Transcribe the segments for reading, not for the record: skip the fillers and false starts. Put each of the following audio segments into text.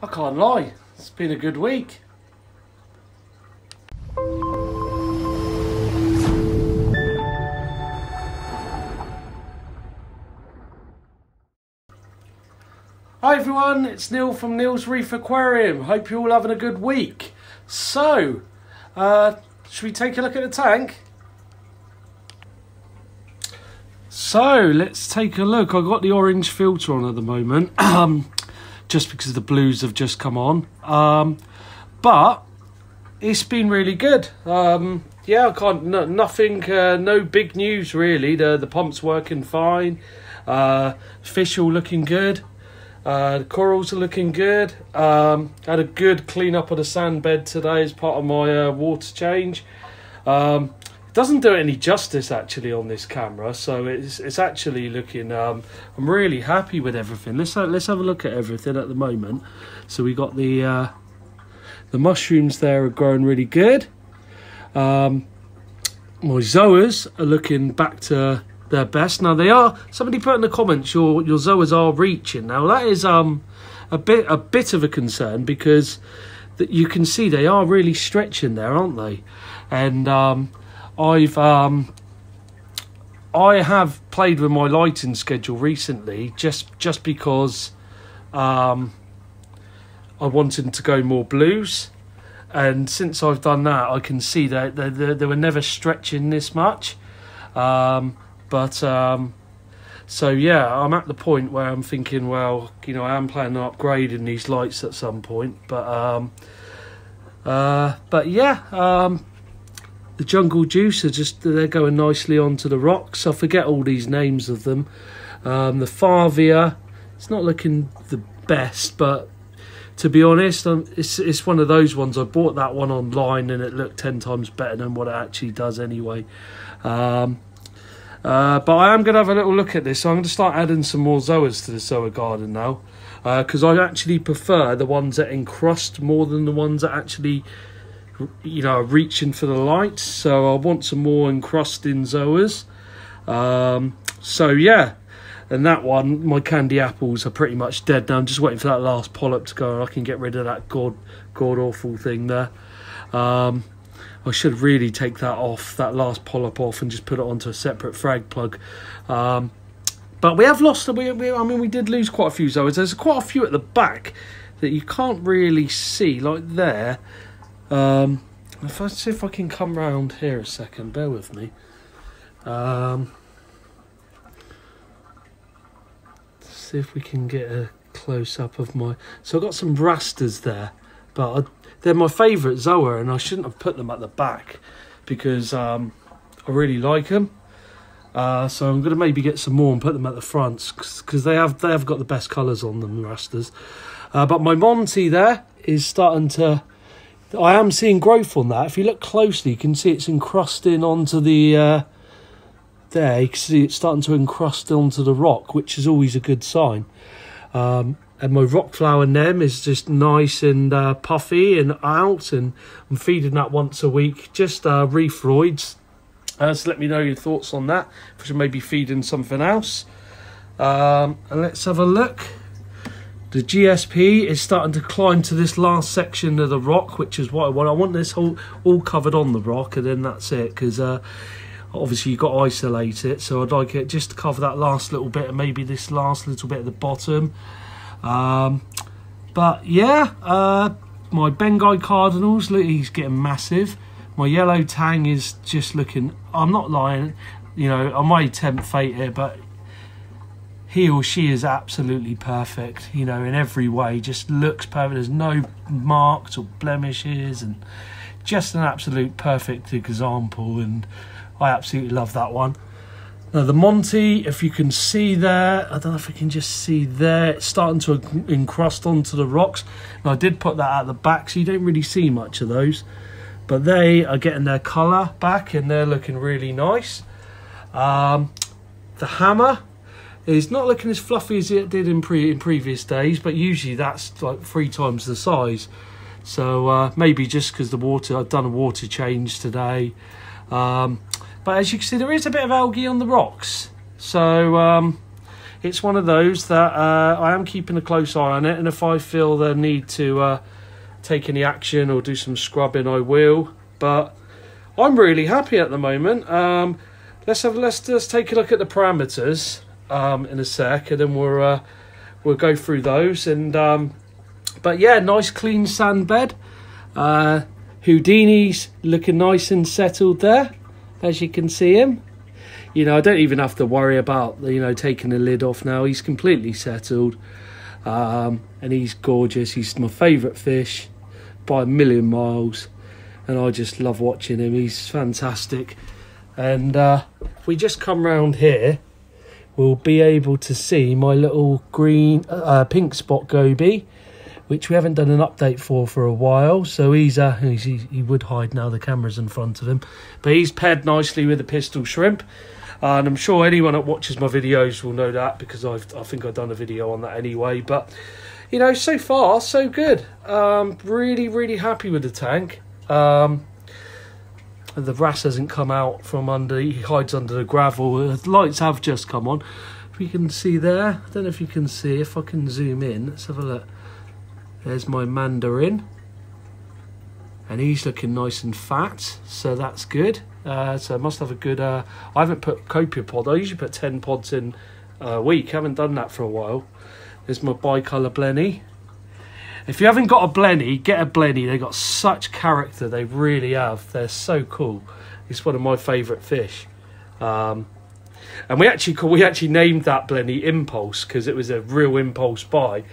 I can't lie, it's been a good week. Hi everyone, it's Neil from Neil's Reef Aquarium. Hope you're all having a good week. So, should we take a look at the tank? So, let's take a look. I've got the orange filter on at the moment, just because the blues have just come on. But it's been really good. Yeah, I can't, no big news really. The pump's working fine. Fish all looking good. The corals are looking good. Had a good clean up of the sand bed today as part of my water change. It doesn't do it any justice actually on this camera, so it's actually looking. I'm really happy with everything. Let's have a look at everything at the moment. So we got the mushrooms there are growing really good. My zoas are looking back to their best. Now they are, somebody put in the comments, your zoas are reaching. Now that is a bit of a concern, because you can see they are really stretching there, aren't they? And I have played with my lighting schedule recently, just because I wanted to go more blues, and since I've done that, I can see that they were never stretching this much. So yeah, I'm at the point where I'm thinking, well, you know, I am planning on upgrading these lights at some point. But yeah, the jungle juice they're going nicely onto the rocks. I forget all these names of them. The Favia, it's not looking the best, but to be honest, it's one of those ones. I bought that one online and it looked 10 times better than what it actually does anyway. But I am going to have a little look at this. So I'm going to start adding some more zoas to the zoa garden now, because I actually prefer the ones that encrust more than the ones that actually, you know, are reaching for the light. So I want some more encrusting zoas. So yeah, and that one, my candy apples are pretty much dead now. I'm just waiting for that last polyp to go and I can get rid of that god awful thing there. I should really take that off, that last polyp off, and just put it onto a separate frag plug. But we have lost, I mean, we did lose quite a few zoas. There's quite a few at the back that you can't really see, like there. If I see if I can come round here a second, bear with me. See if we can get a close-up of my... So I've got some rasters there, but they're my favourite zoa, and I shouldn't have put them at the back because I really like them. So I'm going to maybe get some more and put them at the fronts, because they have got the best colours on them, the rasters. But my Monty there is starting to... I am seeing growth on that. If you look closely, you can see it's encrusting onto the... there, you can see it's starting to encrust onto the rock, which is always a good sign. And my rock flower nem is just nice and puffy and out, and I'm feeding that once a week. Just Reef roids. So let me know your thoughts on that. If I should maybe feed in something else. And let's have a look. The GSP is starting to climb to this last section of the rock, which is what I want. I want this all covered on the rock, and then that's it, because obviously you've got to isolate it. So I'd like it just to cover that last little bit, and maybe this last little bit at the bottom. But yeah, my Bengai Cardinals, look, he's getting massive. My yellow tang is just looking, I'm not lying, you know, I might tempt fate here, but he or she is absolutely perfect, you know, in every way. Just looks perfect. There's no marks or blemishes, and just an absolute perfect example, and I absolutely love that one. Now the Monty, if you can see there, I don't know if you can just see there, it's starting to encrust onto the rocks. Now I did put that at the back, so you don't really see much of those, but they are getting their colour back and they're looking really nice. The Hammer is not looking as fluffy as it did in previous days, but usually that's like 3 times the size. So maybe just because I've done a water change today. But as you can see, there is a bit of algae on the rocks. So it's one of those that I am keeping a close eye on it, and if I feel the need to take any action or do some scrubbing, I will. But I'm really happy at the moment. Let's just take a look at the parameters in a sec, and then we'll go through those. And but yeah, nice clean sand bed. Houdini's looking nice and settled there, as you can see him. You know, I don't even have to worry about, you know, taking the lid off now. He's completely settled, and he's gorgeous. He's my favourite fish by a million miles, and I just love watching him. He's fantastic. And if we just come round here, we'll be able to see my little green pink spot goby, which we haven't done an update for a while. So he would hide now, the camera's in front of him, but he's paired nicely with the pistol shrimp. And I'm sure anyone that watches my videos will know that, because I think I've done a video on that anyway. But, you know, so far, so good. Really, really happy with the tank. The wrasse hasn't come out from under, he hides under the gravel. The lights have just come on. If you can see there, I don't know if you can see, if I can zoom in, let's have a look. There's my mandarin. And he's looking nice and fat, so that's good. So I must have a good... I haven't put copiapod. I usually put 10 pods in a week. I haven't done that for a while. There's my bicolour blenny. If you haven't got a blenny, get a blenny. They've got such character. They really have. They're so cool. It's one of my favourite fish. And we actually named that blenny Impulse, because it was a real impulse buy.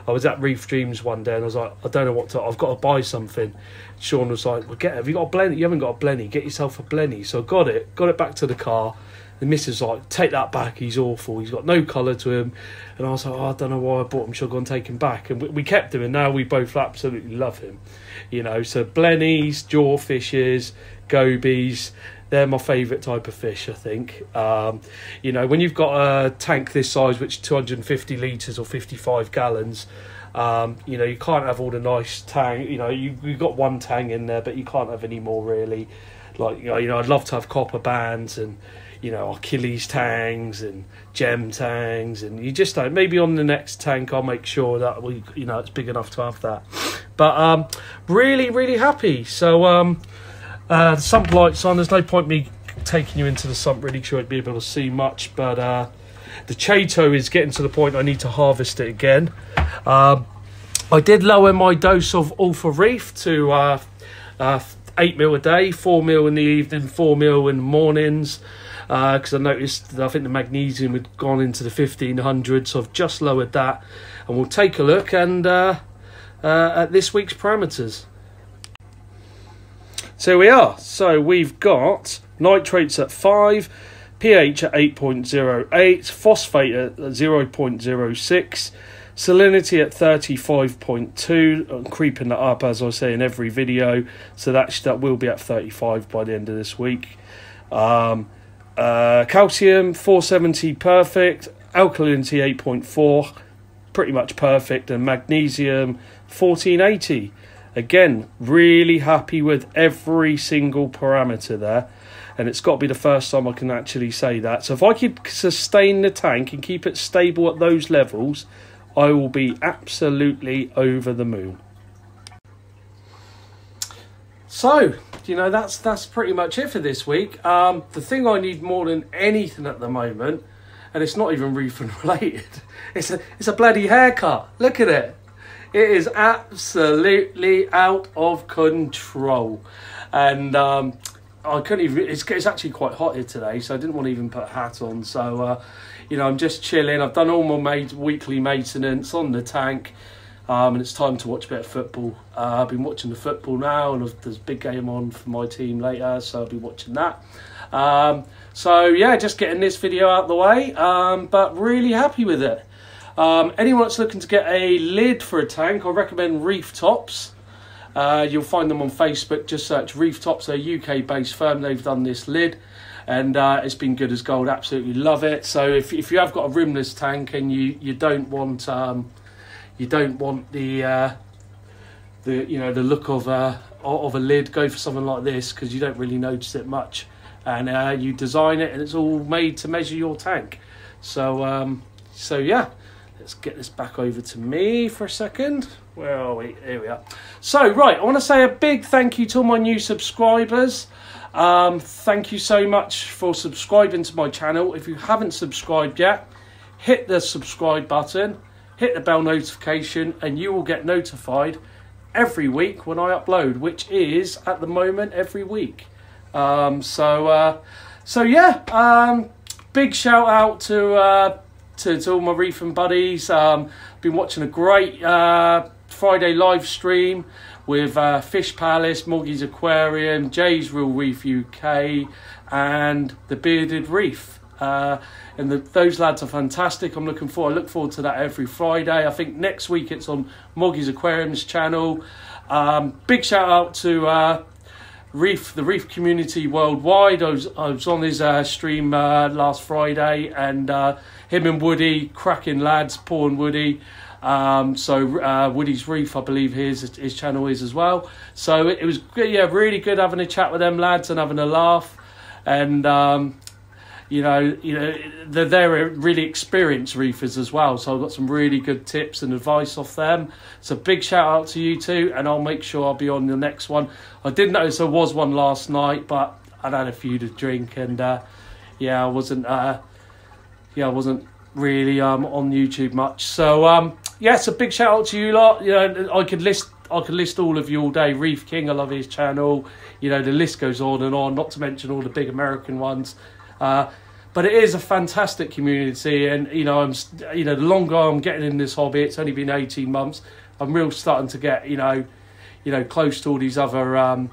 I was at Reef Dreams one day and I was like, I don't know what to... I've got to buy something. Sean was like, well, have you got a blenny? You haven't got a blenny. Get yourself a blenny. So I got it back to the car. The missus was like, take that back. He's awful. He's got no colour to him. And I was like, oh, I don't know why I bought him. Should I go and take him back? And we kept him, and now we both absolutely love him. You know, so blennies, jawfishes, gobies, they're my favourite type of fish, I think. You know, when you've got a tank this size, which is 250 litres or 55 gallons, you know, you can't have all the nice tang. You know, you've got one tang in there, but you can't have any more, really. Like, you know, I'd love to have copper bands and, you know, Achilles tangs and gem tangs, and you just don't. Maybe on the next tank I'll make sure that you know, it's big enough to have that. But really, really happy. So the sump light's on. There's no point me taking you into the sump, really, sure I'd be able to see much. But the chato is getting to the point I need to harvest it again. I did lower my dose of Alpha Reef to 8 mil a day, 4 mil in the evening, 4 mil in the mornings, because I noticed that I think the magnesium had gone into the 1500, so I've just lowered that. And we'll take a look and at this week's parameters. So we are. So we've got nitrates at 5, pH at 8.08, phosphate at 0.06, salinity at 35.2. I'm creeping that up, as I say in every video, so that will be at 35 by the end of this week. Calcium 470, perfect. Alkalinity 8.4, pretty much perfect. And magnesium 1480. Again, really happy with every single parameter there. And it's got to be the first time I can actually say that. So if I could sustain the tank and keep it stable at those levels, I will be absolutely over the moon. So, you know, that's pretty much it for this week. The thing I need more than anything at the moment, and it's not even reef related, it's a bloody haircut. Look at it. It is absolutely out of control. And I couldn't even... It's actually quite hot here today, so I didn't want to even put a hat on. So, you know, I'm just chilling. I've done all my weekly maintenance on the tank. And it's time to watch a bit of football. I've been watching the football now, and there's a big game on for my team later, so I'll be watching that. So, yeah, just getting this video out of the way, but really happy with it. Anyone that's looking to get a lid for a tank, I recommend Reef Tops. You'll find them on Facebook. Just search Reef Tops. They're a UK-based firm. They've done this lid, and it's been good as gold. Absolutely love it. So if you have got a rimless tank and you don't want the you know, the look of a lid, go for something like this, because you don't really notice it much, and you design it and it's all made to measure your tank. So So yeah, let's get this back over to me for a second. Where are we? Here we are. So right, I want to say a big thank you to all my new subscribers. Thank you so much for subscribing to my channel. If you haven't subscribed yet, hit the subscribe button, hit the bell notification, and you will get notified every week when I upload, which is at the moment every week. So yeah, big shout out to all my reefing buddies. Been watching a great Friday live stream with Fish Palace, Moggy's Aquarium, Jay's Real Reef UK, and the Bearded Reef. And those lads are fantastic. I look forward to that every Friday. I think next week it's on Moggy's Aquarium's channel. Big shout out to Reef, the Reef community worldwide. I was on his stream last Friday, and him and Woody, cracking lads, Paul and Woody. Woody's Reef, I believe his channel is as well. So it was really good having a chat with them lads and having a laugh. And they're really experienced reefers as well, so I've got some really good tips and advice off them. So big shout out to you two, and I'll make sure I'll be on the next one. I did notice there was one last night, but I'd had a few to drink, and I wasn't really on YouTube much. So it's a big shout out to you lot. I could list all of you all day. Reef King, I love his channel. The list goes on and on, not to mention all the big American ones. But it is a fantastic community, and the longer I'm getting in this hobby, it's only been 18 months. I'm really starting to get close to all these other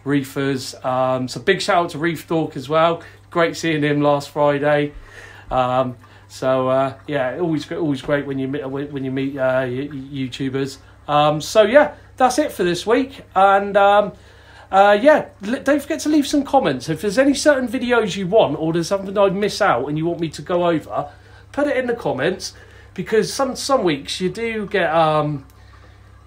reefers. So big shout out to Reef Talk as well. Great seeing him last Friday. Always great when you meet YouTubers. That's it for this week, and. Don't forget to leave some comments. If there's any certain videos you want, or there's something I miss out and you want me to go over, put it in the comments, because some weeks you do get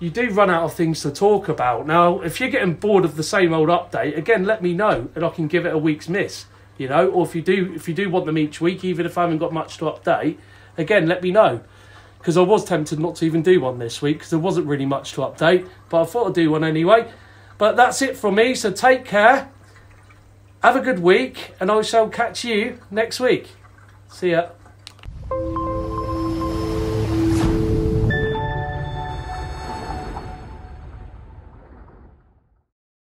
you do run out of things to talk about. Now, if you're getting bored of the same old update, again, let me know and I can give it a week's miss. Or if you do want them each week, even if I haven't got much to update, again, let me know. Because I was tempted not to even do one this week because there wasn't really much to update, but I thought I'd do one anyway. But that's it from me, so take care, have a good week, and I shall catch you next week. See ya.